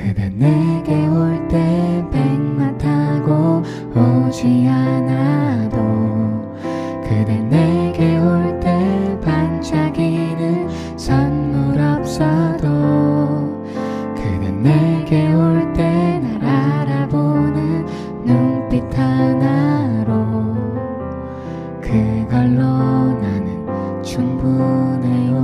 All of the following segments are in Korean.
그대 내게 올 때 백마 타고 오지 않아도 그대 내게 올 때 반짝이는 선물 없어도 그대 내게 올 때 날 알아보는 눈빛 하나로 그걸로 나는 충분해요.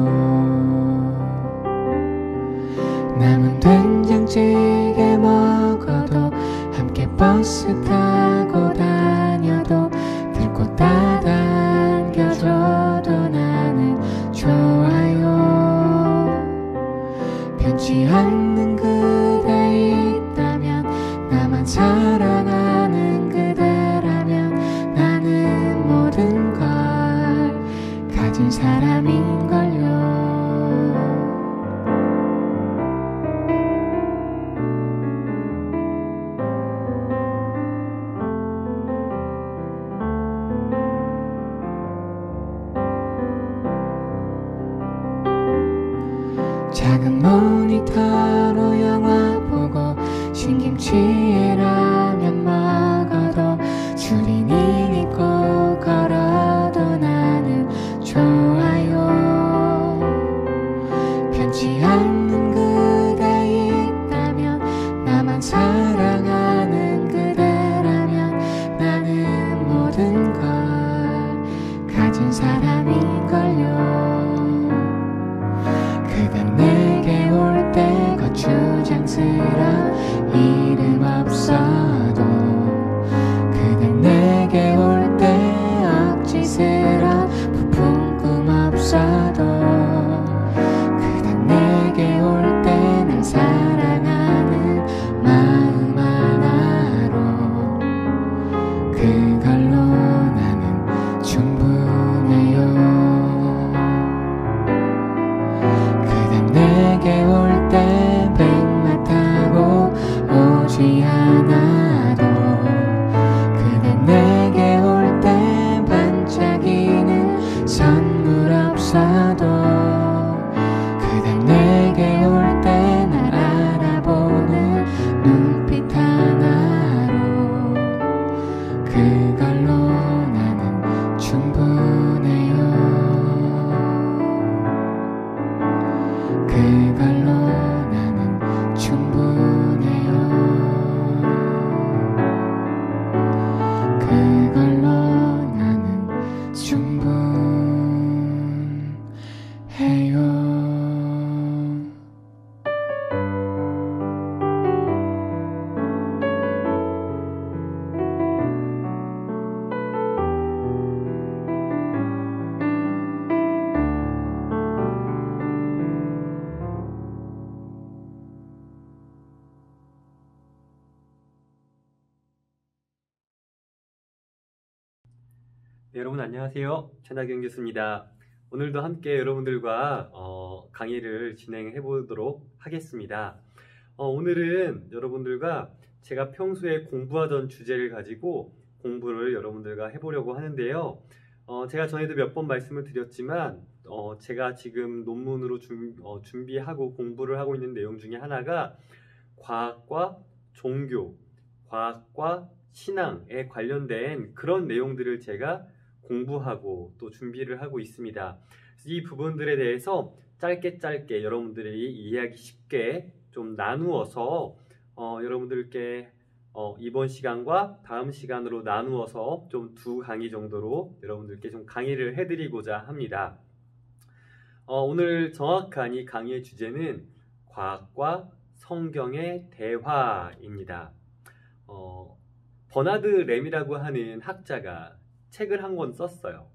남은 된장찌개 먹어도 함께 버스 타고 다녀도 들고 따다 안겨줘도 나는 좋아요. 변치 않는 그대 있다면 나만 사랑하는 그대라면 나는 모든 걸 가진 사람인걸요. 작은 모니터로 영화 보고 신김치에 라면 먹어도 추리닝 입고 걸어도 나는 좋아요. 변치 않는 그대 있다면 나만 사랑하는 그대라면 나는 모든 걸 가진 사람인걸요. 그대 내게 올 때 거추장스러운 이름 없어도 그대 내게 올 때 억지스러운 부푼 꿈 없어도 그대 내게 올 때 날 사랑하는 마음 하나로 그걸로 나는 충분해요. 내게 올 때 백마 타고 오지 않아도 그대 내게 올 때 반짝이는 선물 없어도 그대 내게 올 때 날 알아보는 눈빛 하나로 그걸로 나는 충분해요. 그걸로 나는 충분해요. 그걸로 나는 충분해요. 네, 여러분 안녕하세요. 최나경 교수입니다. 오늘도 함께 여러분들과 강의를 진행해 보도록 하겠습니다. 오늘은 여러분들과 제가 평소에 공부하던 주제를 가지고 공부를 여러분들과 해보려고 하는데요. 제가 전에도 몇 번 말씀을 드렸지만 제가 지금 논문으로 준비하고 공부를 하고 있는 내용 중에 하나가 과학과 종교, 과학과 신앙에 관련된 그런 내용들을 제가 공부하고 또 준비를 하고 있습니다. 이 부분들에 대해서 짧게 여러분들이 이해하기 쉽게 좀 나누어서 여러분들께 이번 시간과 다음 시간으로 나누어서 좀 두 강의 정도로 여러분들께 좀 강의를 해드리고자 합니다. 오늘 정확한 이 강의의 주제는 과학과 성경의 대화입니다. 버나드 램이라고 하는 학자가 책을 한 권 썼어요.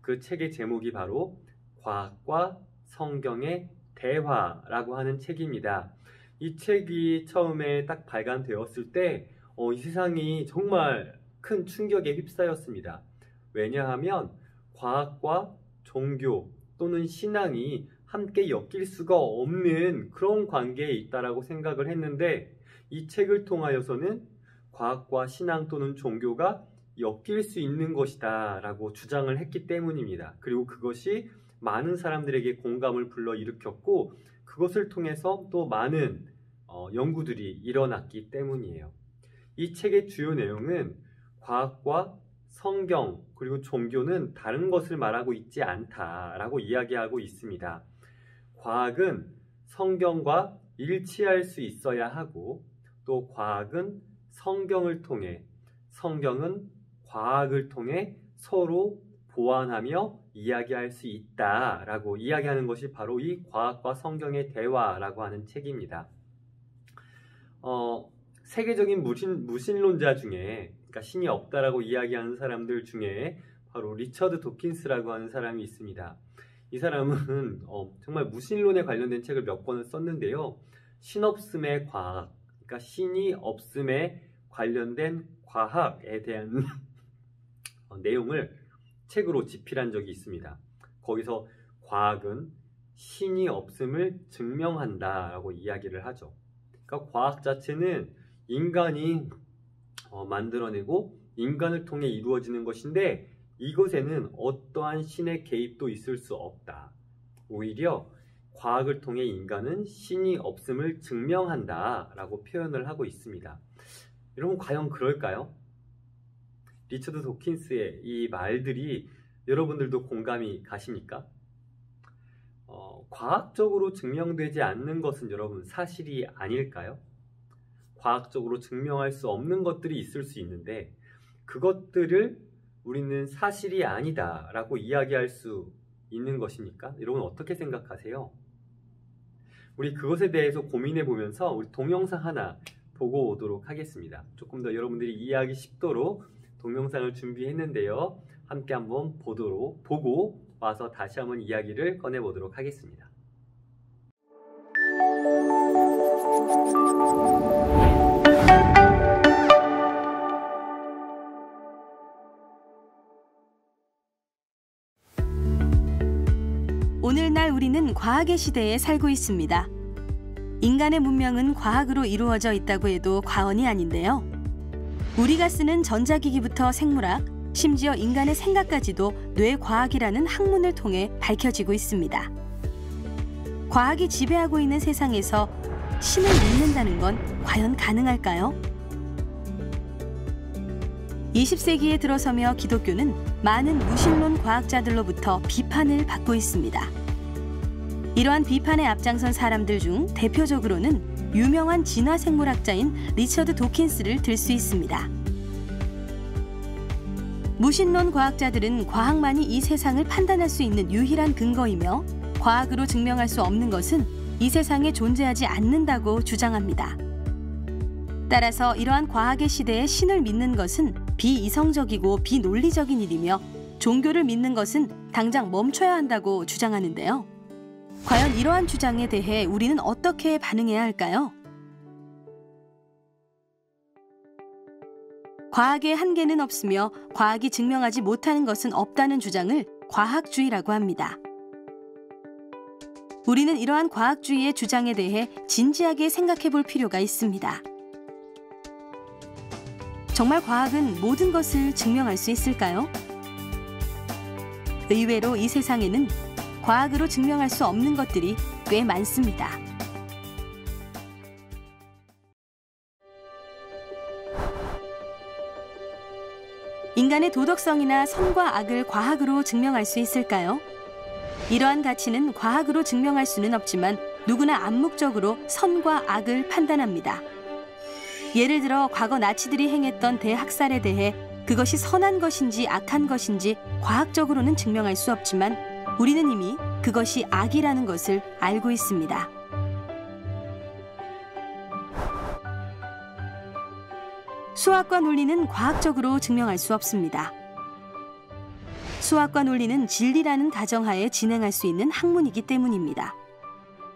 그 책의 제목이 바로 과학과 성경의 대화라고 하는 책입니다. 이 책이 처음에 딱 발간되었을 때 이 세상이 정말 큰 충격에 휩싸였습니다. 왜냐하면 과학과 종교 또는 신앙이 함께 엮일 수가 없는 그런 관계에 있다라고 생각을 했는데 이 책을 통하여서는 과학과 신앙 또는 종교가 엮일 수 있는 것이다 라고 주장을 했기 때문입니다. 그리고 그것이 많은 사람들에게 공감을 불러일으켰고 그것을 통해서 또 많은 연구들이 일어났기 때문이에요. 이 책의 주요 내용은 과학과 성경 그리고 종교는 다른 것을 말하고 있지 않다라고 이야기하고 있습니다. 과학은 성경과 일치할 수 있어야 하고 또 과학은 성경을 통해 성경은 과학을 통해 서로 보완하며 이야기할 수 있다라고 이야기하는 것이 바로 이 과학과 성경의 대화라고 하는 책입니다. 세계적인 무신론자 중에 그러니까 신이 없다라고 이야기하는 사람들 중에 바로 리처드 도킨스라고 하는 사람이 있습니다. 이 사람은 정말 무신론에 관련된 책을 몇 권을 썼는데요. 신없음의 과학, 그러니까 신이 없음에 관련된 과학에 대한 내용을 책으로 집필한 적이 있습니다. 거기서 과학은 신이 없음을 증명한다라고 이야기를 하죠. 그러니까 과학 자체는 인간이 만들어내고 인간을 통해 이루어지는 것인데 이것에는 어떠한 신의 개입도 있을 수 없다. 오히려 과학을 통해 인간은 신이 없음을 증명한다라고 표현을 하고 있습니다. 여러분 과연 그럴까요? 리처드 도킨스의 이 말들이 여러분들도 공감이 가십니까? 과학적으로 증명되지 않는 것은 여러분 사실이 아닐까요? 과학적으로 증명할 수 없는 것들이 있을 수 있는데 그것들을 우리는 사실이 아니다 라고 이야기할 수 있는 것입니까? 여러분 어떻게 생각하세요? 우리 그것에 대해서 고민해 보면서 우리 동영상 하나 보고 오도록 하겠습니다. 조금 더 여러분들이 이해하기 쉽도록 동영상을 준비했는데요. 함께 한번 보고 와서 다시 한번 이야기를 꺼내보도록 하겠습니다. 오늘날 우리는 과학의 시대에 살고 있습니다. 인간의 문명은 과학으로 이루어져 있다고 해도 과언이 아닌데요. 우리가 쓰는 전자기기부터 생물학, 심지어 인간의 생각까지도 뇌과학이라는 학문을 통해 밝혀지고 있습니다. 과학이 지배하고 있는 세상에서 신을 믿는다는 건 과연 가능할까요? 20세기에 들어서며 기독교는 많은 무신론 과학자들로부터 비판을 받고 있습니다. 이러한 비판에 앞장선 사람들 중 대표적으로는 유명한 진화생물학자인 리처드 도킨스를 들 수 있습니다. 무신론 과학자들은 과학만이 이 세상을 판단할 수 있는 유일한 근거이며 과학으로 증명할 수 없는 것은 이 세상에 존재하지 않는다고 주장합니다. 따라서 이러한 과학의 시대에 신을 믿는 것은 비이성적이고 비논리적인 일이며 종교를 믿는 것은 당장 멈춰야 한다고 주장하는데요. 과연 이러한 주장에 대해 우리는 어떻게 반응해야 할까요? 과학의 한계는 없으며 과학이 증명하지 못하는 것은 없다는 주장을 과학주의라고 합니다. 우리는 이러한 과학주의의 주장에 대해 진지하게 생각해 볼 필요가 있습니다. 정말 과학은 모든 것을 증명할 수 있을까요? 의외로 이 세상에는 과학으로 증명할 수 없는 것들이 꽤 많습니다. 인간의 도덕성이나 선과 악을 과학으로 증명할 수 있을까요? 이러한 가치는 과학으로 증명할 수는 없지만 누구나 암묵적으로 선과 악을 판단합니다. 예를 들어 과거 나치들이 행했던 대학살에 대해 그것이 선한 것인지 악한 것인지 과학적으로는 증명할 수 없지만 우리는 이미 그것이 악이라는 것을 알고 있습니다. 수학과 논리는 과학적으로 증명할 수 없습니다. 수학과 논리는 진리라는 가정하에 진행할 수 있는 학문이기 때문입니다.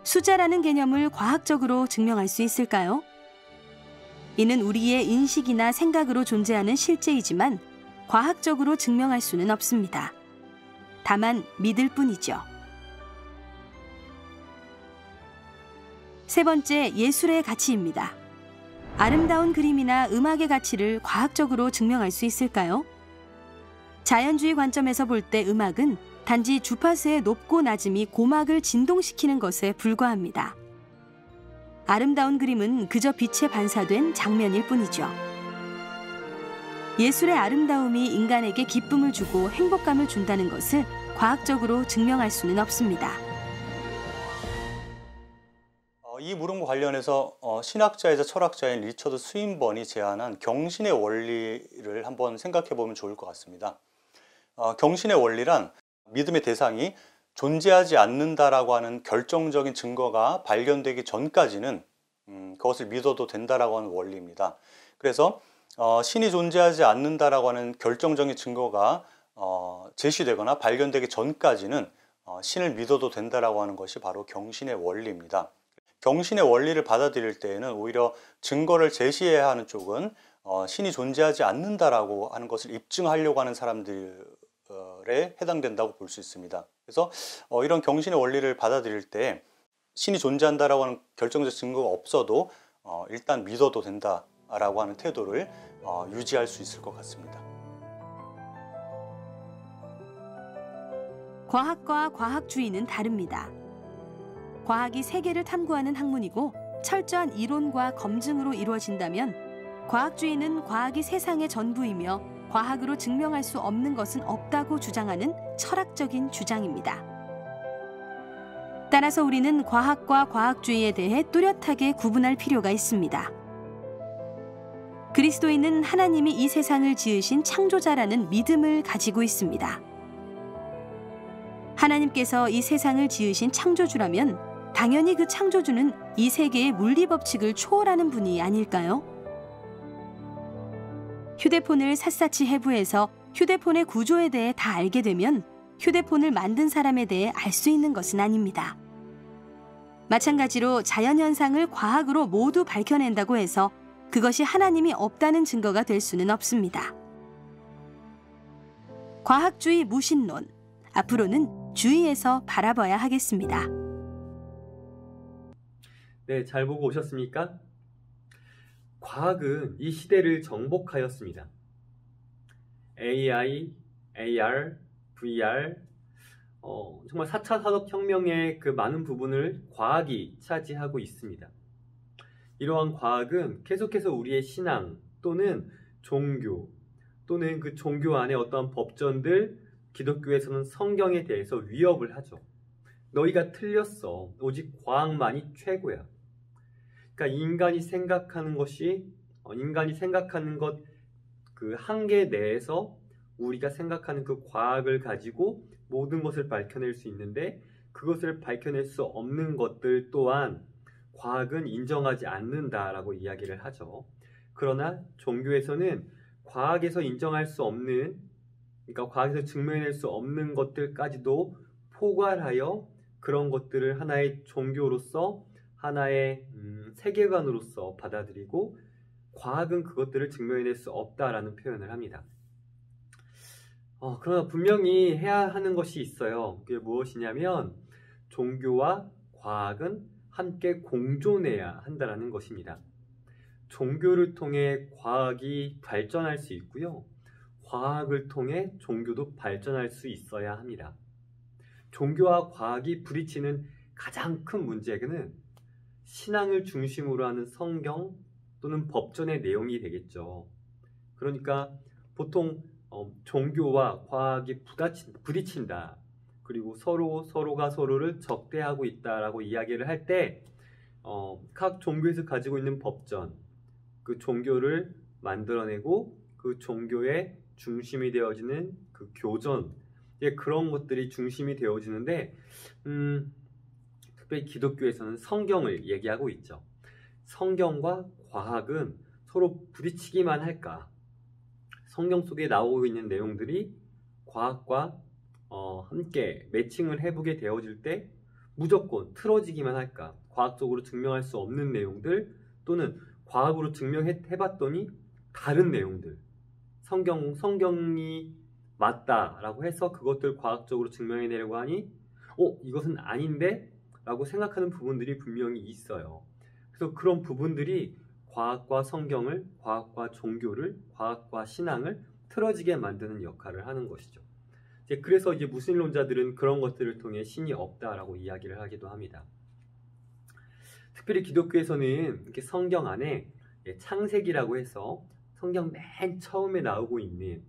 숫자라는 개념을 과학적으로 증명할 수 있을까요? 이는 우리의 인식이나 생각으로 존재하는 실제이지만 과학적으로 증명할 수는 없습니다. 다만 믿을 뿐이죠. 세 번째, 예술의 가치입니다. 아름다운 그림이나 음악의 가치를 과학적으로 증명할 수 있을까요? 자연주의 관점에서 볼 때 음악은 단지 주파수의 높고 낮음이 고막을 진동시키는 것에 불과합니다. 아름다운 그림은 그저 빛에 반사된 장면일 뿐이죠. 예술의 아름다움이 인간에게 기쁨을 주고 행복감을 준다는 것을 과학적으로 증명할 수는 없습니다. 이 물음과 관련해서 신학자이자 철학자인 리처드 스윈번이 제안한 경신의 원리를 한번 생각해 보면 좋을 것 같습니다. 경신의 원리란 믿음의 대상이 존재하지 않는다라고 하는 결정적인 증거가 발견되기 전까지는 그것을 믿어도 된다라고 하는 원리입니다. 그래서 신이 존재하지 않는다라고 하는 결정적인 증거가 제시되거나 발견되기 전까지는 신을 믿어도 된다라고 하는 것이 바로 경신의 원리입니다. 경신의 원리를 받아들일 때에는 오히려 증거를 제시해야 하는 쪽은 신이 존재하지 않는다라고 하는 것을 입증하려고 하는 사람들에 해당된다고 볼 수 있습니다. 그래서 이런 경신의 원리를 받아들일 때 신이 존재한다라고 하는 결정적 증거가 없어도 일단 믿어도 된다라고 하는 태도를 유지할 수 있을 것 같습니다. 과학과 과학주의는 다릅니다. 과학이 세계를 탐구하는 학문이고 철저한 이론과 검증으로 이루어진다면 과학주의는 과학이 세상의 전부이며 과학으로 증명할 수 없는 것은 없다고 주장하는 철학적인 주장입니다. 따라서 우리는 과학과 과학주의에 대해 뚜렷하게 구분할 필요가 있습니다. 그리스도인은 하나님이 이 세상을 지으신 창조자라는 믿음을 가지고 있습니다. 하나님께서 이 세상을 지으신 창조주라면 당연히 그 창조주는 이 세계의 물리 법칙을 초월하는 분이 아닐까요? 휴대폰을 샅샅이 해부해서 휴대폰의 구조에 대해 다 알게 되면 휴대폰을 만든 사람에 대해 알 수 있는 것은 아닙니다. 마찬가지로 자연현상을 과학으로 모두 밝혀낸다고 해서 그것이 하나님이 없다는 증거가 될 수는 없습니다. 과학주의 무신론, 앞으로는 주의해서 바라봐야 하겠습니다. 네, 잘 보고 오셨습니까? 과학은 이 시대를 정복하였습니다. AI, AR, VR, 정말 4차 산업혁명의 그 많은 부분을 과학이 차지하고 있습니다. 이러한 과학은 계속해서 우리의 신앙 또는 종교 또는 그 종교 안에 어떠한 법전들, 기독교에서는 성경에 대해서 위협을 하죠. 너희가 틀렸어. 오직 과학만이 최고야. 그러니까 인간이 생각하는 것이 인간이 생각하는 것 그 한계 내에서 우리가 생각하는 그 과학을 가지고 모든 것을 밝혀낼 수 있는데 그것을 밝혀낼 수 없는 것들 또한 과학은 인정하지 않는다라고 이야기를 하죠. 그러나 종교에서는 과학에서 인정할 수 없는, 그러니까 과학에서 증명해낼 수 없는 것들까지도 포괄하여 그런 것들을 하나의 종교로서 하나의 세계관으로서 받아들이고 과학은 그것들을 증명해낼 수 없다라는 표현을 합니다. 그러나 분명히 해야 하는 것이 있어요. 그게 무엇이냐면 종교와 과학은 함께 공존해야 한다는 것입니다. 종교를 통해 과학이 발전할 수 있고요. 과학을 통해 종교도 발전할 수 있어야 합니다. 종교와 과학이 부딪히는 가장 큰 문제는 신앙을 중심으로 하는 성경 또는 법전의 내용이 되겠죠. 그러니까 보통 종교와 과학이 부딪힌다. 그리고 서로가 서로를 적대하고 있다라고 이야기를 할 때 각 종교에서 가지고 있는 법전, 그 종교를 만들어내고 그 종교의 중심이 되어지는 그 교전, 그런 것들이 중심이 되어지는데 특별히 기독교에서는 성경을 얘기하고 있죠. 성경과 과학은 서로 부딪히기만 할까? 성경 속에 나오고 있는 내용들이 과학과 함께 매칭을 해보게 되어질 때 무조건 틀어지기만 할까? 과학적으로 증명할 수 없는 내용들 또는 과학으로 증명해봤더니 다른 내용들, 성경이 맞다라고 해서 그것들 과학적으로 증명해내려고 하니 이것은 아닌데? 라고 생각하는 부분들이 분명히 있어요. 그래서 그런 부분들이 과학과 성경을, 과학과 종교를, 과학과 신앙을 틀어지게 만드는 역할을 하는 것이죠. 그래서 이제 무신론자들은 그런 것들을 통해 신이 없다라고 이야기를 하기도 합니다. 특별히 기독교에서는 이렇게 성경 안에 창세기라고 해서 성경 맨 처음에 나오고 있는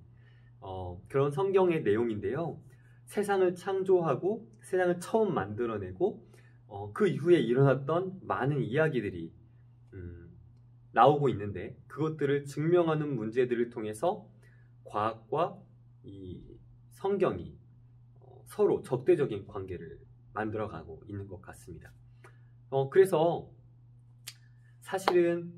그런 성경의 내용인데요. 세상을 창조하고 세상을 처음 만들어내고 그 이후에 일어났던 많은 이야기들이 나오고 있는데, 그것들을 증명하는 문제들을 통해서 과학과 이 성경이 서로 적대적인 관계를 만들어가고 있는 것 같습니다. 그래서 사실은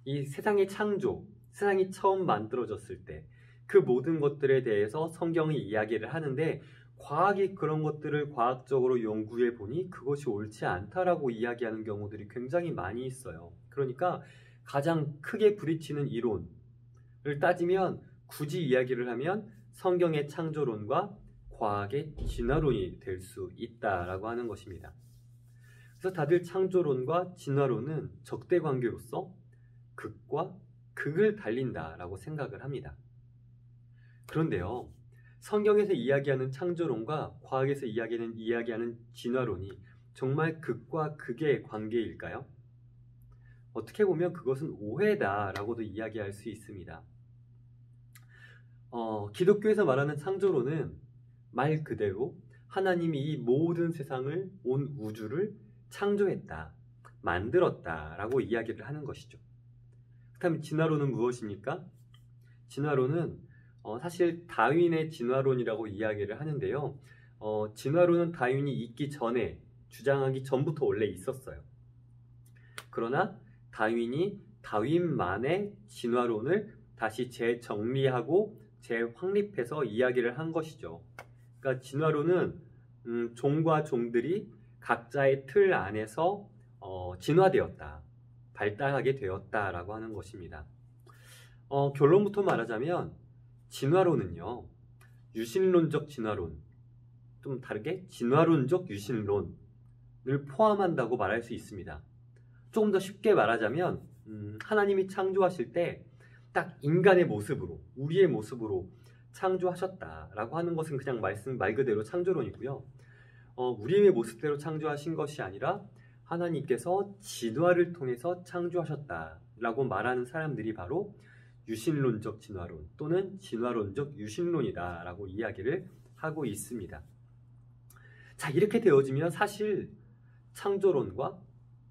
이 세상의 창조, 세상이 처음 만들어졌을 때 그 모든 것들에 대해서 성경이 이야기를 하는데, 과학이 그런 것들을 과학적으로 연구해 보니 그것이 옳지 않다라고 이야기하는 경우들이 굉장히 많이 있어요. 그러니까 가장 크게 부딪히는 이론을 따지면, 굳이 이야기를 하면 성경의 창조론과 과학의 진화론이 될 수 있다라고 하는 것입니다. 그래서 다들 창조론과 진화론은 적대 관계로서 극과 극을 달린다라고 생각을 합니다. 그런데요, 성경에서 이야기하는 창조론과 과학에서 이야기하는 진화론이 정말 극과 극의 관계일까요? 어떻게 보면 그것은 오해다라고도 이야기할 수 있습니다. 기독교에서 말하는 창조론은 말 그대로 하나님이 이 모든 세상을, 온 우주를 창조했다, 만들었다라고 이야기를 하는 것이죠. 그렇다면 진화론은 무엇입니까? 진화론은 사실 다윈의 진화론이라고 이야기를 하는데요. 진화론은 다윈이 있기 전에, 주장하기 전부터 원래 있었어요. 그러나 다윈만의 진화론을 다시 재정리하고 재확립해서 이야기를 한 것이죠. 그러니까 진화론은 종과 종들이 각자의 틀 안에서 진화되었다, 발달하게 되었다라고 하는 것입니다. 결론부터 말하자면 진화론은요, 유신론적 진화론, 좀 다르게 진화론적 유신론을 포함한다고 말할 수 있습니다. 조금 더 쉽게 말하자면 하나님이 창조하실 때 딱 인간의 모습으로, 우리의 모습으로 창조하셨다라고 하는 것은 그냥 말 그대로 창조론이고요. 우리의 모습대로 창조하신 것이 아니라 하나님께서 진화를 통해서 창조하셨다라고 말하는 사람들이 바로 유신론적 진화론 또는 진화론적 유신론이다라고 이야기를 하고 있습니다. 자, 이렇게 되어지면 사실 창조론과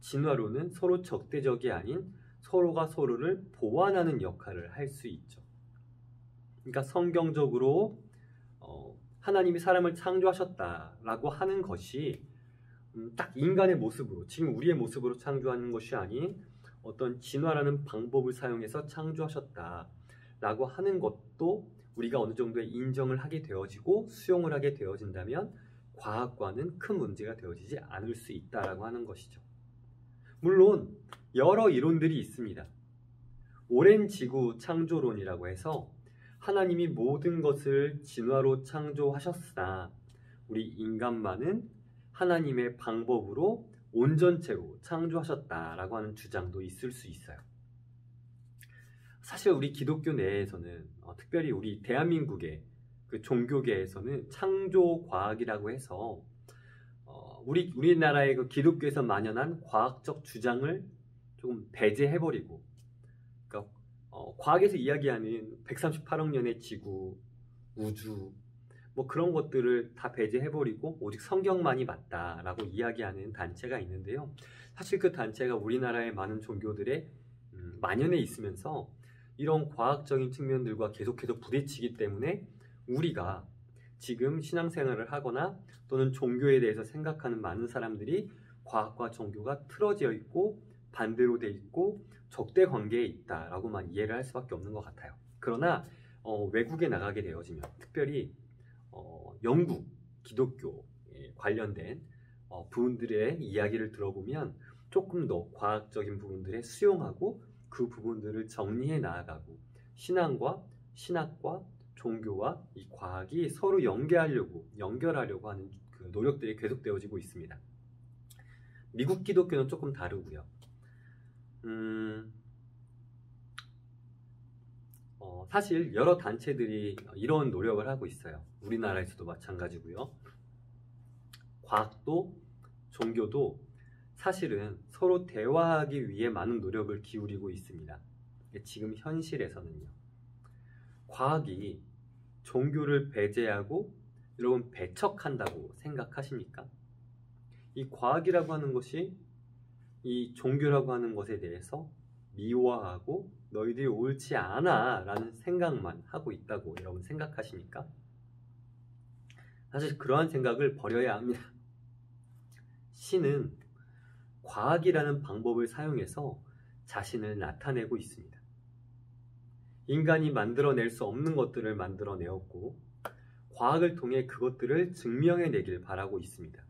진화론은 서로 적대적이 아닌 서로가 서로를 보완하는 역할을 할 수 있죠. 그러니까 성경적으로 하나님이 사람을 창조하셨다라고 하는 것이 딱 인간의 모습으로, 지금 우리의 모습으로 창조하는 것이 아닌 어떤 진화라는 방법을 사용해서 창조하셨다라고 하는 것도 우리가 어느 정도의 인정을 하게 되어지고 수용을 하게 되어진다면 과학과는 큰 문제가 되어지지 않을 수 있다라고 하는 것이죠. 물론 여러 이론들이 있습니다. 오랜 지구 창조론이라고 해서 하나님이 모든 것을 진화로 창조하셨으나 우리 인간만은 하나님의 방법으로 온전체로 창조하셨다라고 하는 주장도 있을 수 있어요. 사실 우리 기독교 내에서는 특별히 우리 대한민국의 그 종교계에서는 창조과학이라고 해서 우리나라의 그 기독교에서 만연한 과학적 주장을 조금 배제해버리고, 그러니까 과학에서 이야기하는 138억 년의 지구, 우주, 뭐 그런 것들을 다 배제해버리고 오직 성경만이 맞다라고 이야기하는 단체가 있는데요. 사실 그 단체가 우리나라의 많은 종교들의 만연해 있으면서 이런 과학적인 측면들과 계속해서 부딪히기 때문에 우리가 지금 신앙생활을 하거나 또는 종교에 대해서 생각하는 많은 사람들이 과학과 종교가 틀어져 있고 반대로 돼 있고 적대 관계에 있다라고만 이해를 할 수밖에 없는 것 같아요. 그러나 외국에 나가게 되어지면, 특별히 영국 기독교에 관련된 부분들의 이야기를 들어보면 조금 더 과학적인 부분들에 수용하고 그 부분들을 정리해 나아가고 신앙과 신학과 종교와 이 과학이 서로 연결하려고 하는 그 노력들이 계속되어지고 있습니다. 미국 기독교는 조금 다르고요. 사실 여러 단체들이 이런 노력을 하고 있어요. 우리나라에서도 마찬가지고요. 과학도 종교도 사실은 서로 대화하기 위해 많은 노력을 기울이고 있습니다. 지금 현실에서는요. 과학이 종교를 배제하고 여러분 배척한다고 생각하십니까? 이 과학이라고 하는 것이 이 종교라고 하는 것에 대해서 미워하고 너희들이 옳지 않아 라는 생각만 하고 있다고 여러분 생각하십니까? 사실 그러한 생각을 버려야 합니다. 신은 과학이라는 방법을 사용해서 자신을 나타내고 있습니다. 인간이 만들어낼 수 없는 것들을 만들어내었고 과학을 통해 그것들을 증명해내길 바라고 있습니다.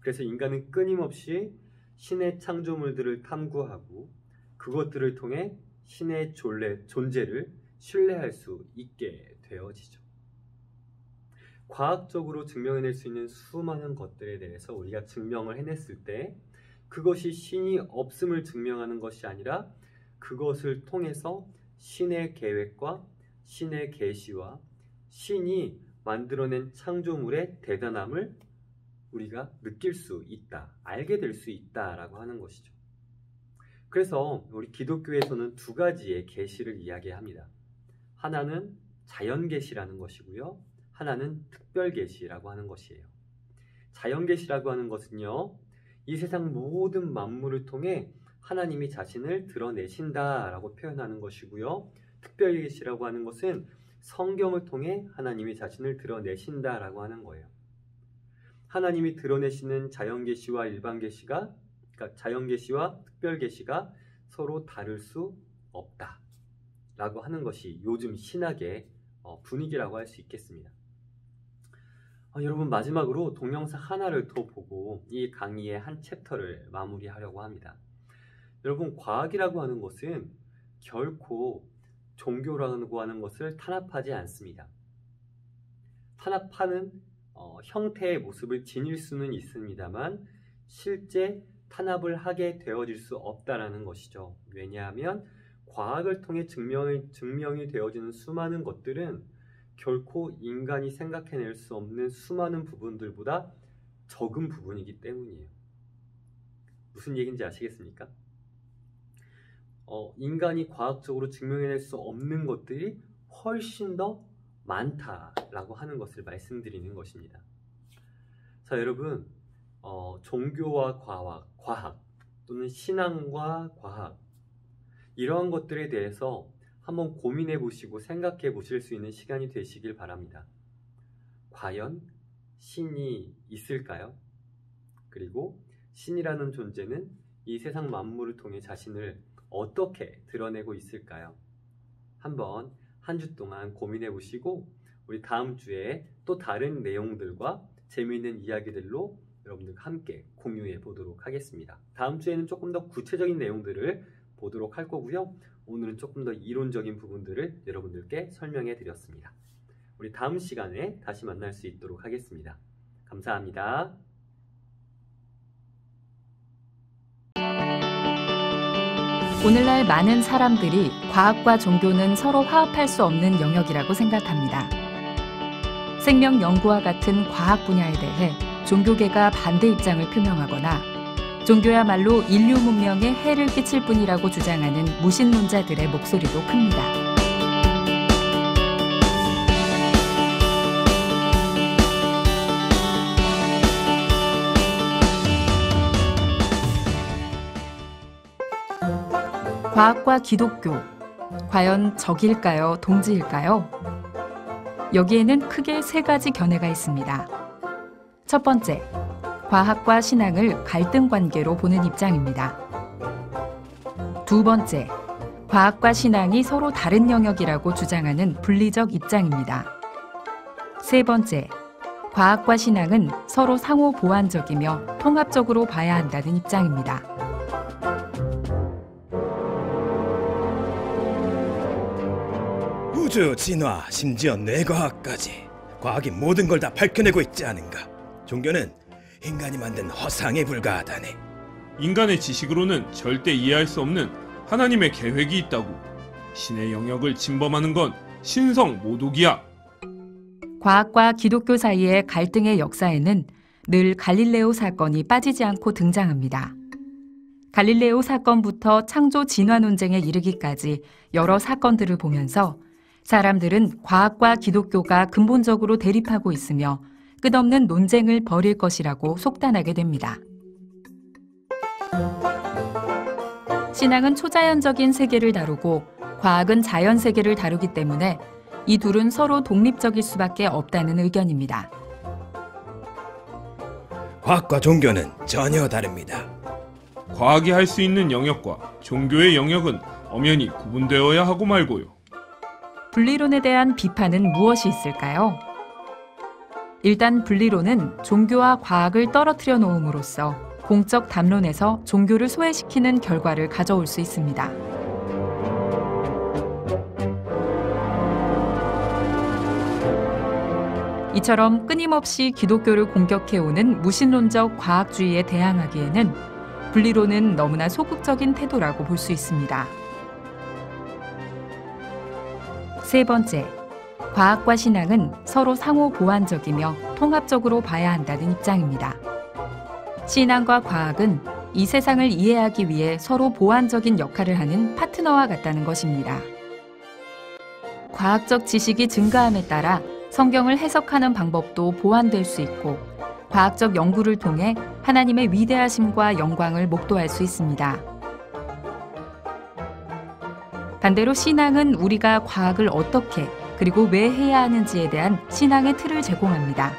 그래서 인간은 끊임없이 신의 창조물들을 탐구하고 그것들을 통해 신의 존재를 신뢰할 수 있게 되어지죠. 과학적으로 증명해낼 수 있는 수많은 것들에 대해서 우리가 증명을 해냈을 때 그것이 신이 없음을 증명하는 것이 아니라 그것을 통해서 신의 계획과 신의 계시와 신이 만들어낸 창조물의 대단함을 우리가 느낄 수 있다, 알게 될 수 있다라고 하는 것이죠. 그래서 우리 기독교에서는 두 가지의 계시를 이야기합니다. 하나는 자연 계시라는 것이고요. 하나는 특별 계시라고 하는 것이에요. 자연 계시라고 하는 것은요. 이 세상 모든 만물을 통해 하나님이 자신을 드러내신다라고 표현하는 것이고요. 특별 계시라고 하는 것은 성경을 통해 하나님이 자신을 드러내신다라고 하는 거예요. 하나님이 드러내시는 자연 계시와 일반 계시가, 그러니까 자연 계시와 특별 계시가 서로 다를 수 없다라고 하는 것이 요즘 신학의 분위기라고 할 수 있겠습니다. 여러분 마지막으로 동영상 하나를 더 보고 이 강의의 한 챕터를 마무리하려고 합니다. 여러분 과학이라고 하는 것은 결코 종교라고 하는 것을 탄압하지 않습니다. 탄압하는 형태의 모습을 지닐 수는 있습니다만 실제 탄압을 하게 되어질 수 없다라는 것이죠. 왜냐하면 과학을 통해 증명이 되어지는 수많은 것들은 결코 인간이 생각해낼 수 없는 수많은 부분들보다 적은 부분이기 때문이에요. 무슨 얘기인지 아시겠습니까? 인간이 과학적으로 증명해낼 수 없는 것들이 훨씬 더 많다라고 하는 것을 말씀드리는 것입니다. 자, 여러분, 종교와 과학 또는 신앙과 과학 이러한 것들에 대해서 한번 고민해 보시고 생각해 보실 수 있는 시간이 되시길 바랍니다. 과연 신이 있을까요? 그리고 신이라는 존재는 이 세상 만물을 통해 자신을 어떻게 드러내고 있을까요? 한번 한 주 동안 고민해 보시고 우리 다음 주에 또 다른 내용들과 재미있는 이야기들로 여러분들과 함께 공유해 보도록 하겠습니다. 다음 주에는 조금 더 구체적인 내용들을 보도록 할 거고요. 오늘은 조금 더 이론적인 부분들을 여러분들께 설명해 드렸습니다. 우리 다음 시간에 다시 만날 수 있도록 하겠습니다. 감사합니다. 오늘날 많은 사람들이 과학과 종교는 서로 화합할 수 없는 영역이라고 생각합니다. 생명 연구와 같은 과학 분야에 대해 종교계가 반대 입장을 표명하거나 종교야말로 인류 문명에 해를 끼칠 뿐이라고 주장하는 무신론자들의 목소리도 큽니다. 과학과 기독교, 과연 적일까요, 동지일까요? 여기에는 크게 세 가지 견해가 있습니다. 첫 번째, 과학과 신앙을 갈등 관계로 보는 입장입니다. 두 번째, 과학과 신앙이 서로 다른 영역이라고 주장하는 분리적 입장입니다. 세 번째, 과학과 신앙은 서로 상호 보완적이며 통합적으로 봐야 한다는 입장입니다. 우주, 진화, 심지어 뇌과학까지 과학이 모든 걸 다 밝혀내고 있지 않은가. 종교는 인간이 만든 허상에 불과하다네. 인간의 지식으로는 절대 이해할 수 없는 하나님의 계획이 있다고. 신의 영역을 침범하는 건 신성 모독이야. 과학과 기독교 사이의 갈등의 역사에는 늘 갈릴레오 사건이 빠지지 않고 등장합니다. 갈릴레오 사건부터 창조 진화 논쟁에 이르기까지 여러 사건들을 보면서 사람들은 과학과 기독교가 근본적으로 대립하고 있으며 끝없는 논쟁을 벌일 것이라고 속단하게 됩니다. 신앙은 초자연적인 세계를 다루고 과학은 자연 세계를 다루기 때문에 이 둘은 서로 독립적일 수밖에 없다는 의견입니다. 과학과 종교는 전혀 다릅니다. 과학이 할 수 있는 영역과 종교의 영역은 엄연히 구분되어야 하고 말고요. 분리론에 대한 비판은 무엇이 있을까요? 일단 분리론은 종교와 과학을 떨어뜨려 놓음으로써 공적 담론에서 종교를 소외시키는 결과를 가져올 수 있습니다. 이처럼 끊임없이 기독교를 공격해오는 무신론적 과학주의에 대항하기에는 분리론은 너무나 소극적인 태도라고 볼 수 있습니다. 세 번째, 과학과 신앙은 서로 상호 보완적이며 통합적으로 봐야 한다는 입장입니다. 신앙과 과학은 이 세상을 이해하기 위해 서로 보완적인 역할을 하는 파트너와 같다는 것입니다. 과학적 지식이 증가함에 따라 성경을 해석하는 방법도 보완될 수 있고 과학적 연구를 통해 하나님의 위대하심과 영광을 목도할 수 있습니다. 반대로 신앙은 우리가 과학을 어떻게 그리고 왜 해야 하는지에 대한 신앙의 틀을 제공합니다.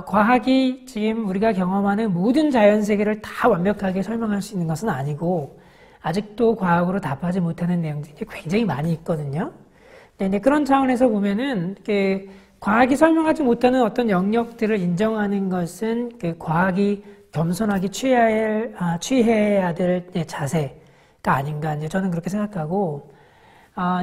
과학이 지금 우리가 경험하는 모든 자연세계를 다 완벽하게 설명할 수 있는 것은 아니고 아직도 과학으로 답하지 못하는 내용들이 굉장히 많이 있거든요. 근데 그런 차원에서 보면은 과학이 설명하지 못하는 어떤 영역들을 인정하는 것은 과학이 겸손하게 취해야 될 자세가 아닌가 이제 저는 그렇게 생각하고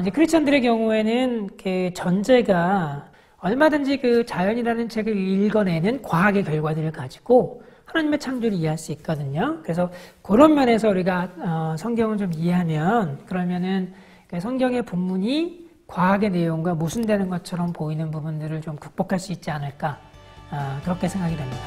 이제 크리스천들의 경우에는 전제가 얼마든지 그 자연이라는 책을 읽어내는 과학의 결과들을 가지고 하나님의 창조를 이해할 수 있거든요. 그래서 그런 면에서 우리가 성경을 좀 이해하면 그러면은 성경의 본문이 과학의 내용과 모순되는 것처럼 보이는 부분들을 좀 극복할 수 있지 않을까 그렇게 생각이 됩니다.